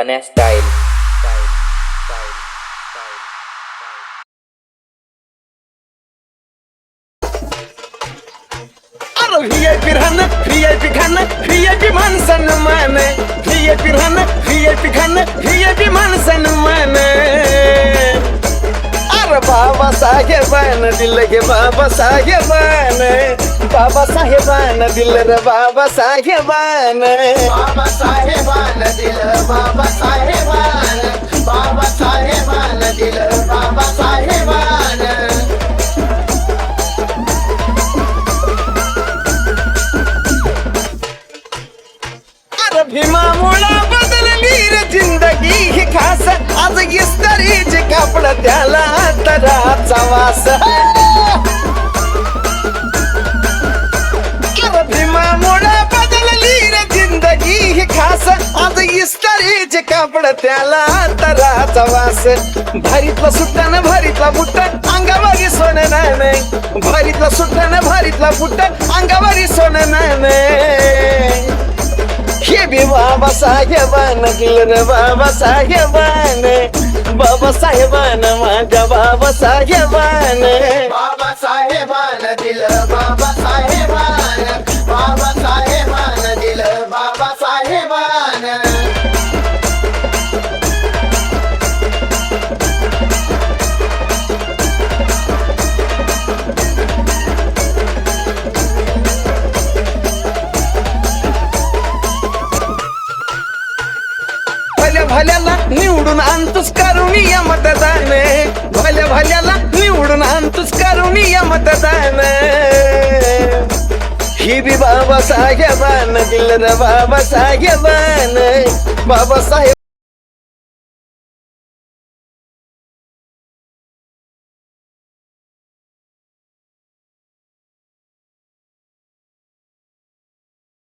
सोन्या style. VIP राहणं VIP खाणं व्हीआयपी माणसान मान व्हीआयपी राहणं व्हीआयपी खाणं व्हीआयपी माणसान मान. अरे बाबा साहेबान दिल गे बाबा साहेबान बाबा साहेबान दिल रे बाबा साहेबान. बाबा साहेबान दिल बाबा साहेबान बाबा साहेबान दिल बाबा साहेबान. अरे भीमामुळा बदलली रे जिंदगी ही खास आज इस्त्रीचे कापड त्याला तराचा वास. अरे भीमामुळा बदलली रे जिंदगी ही खास आज इस्त्रीचे कापड त्याला तराचा वास. भारीतला सुट्टान भारीतला बुट्ट अंगावरी सोनं नाही भारीतला सुट्टान भारीतला बुट्ट अंगावरी सोनं नाही. हे बी बाबा साहेबान दिल रे बाबा साहेबान बाबा साहेबान माझ्या बाबा साहेबान. बाबा साहेबान दिल बाबा साहेबान बाबा साहेबान दिल बाबा साहेबान. भल्या भल्याला निवडून आणतोच करुणीय मतदान भल्या भल्याला निवडून आणतोच करुणीय मतदान. ही बी बाबा साहेबान दिल रे बाबा साहेबान बाबा साहेब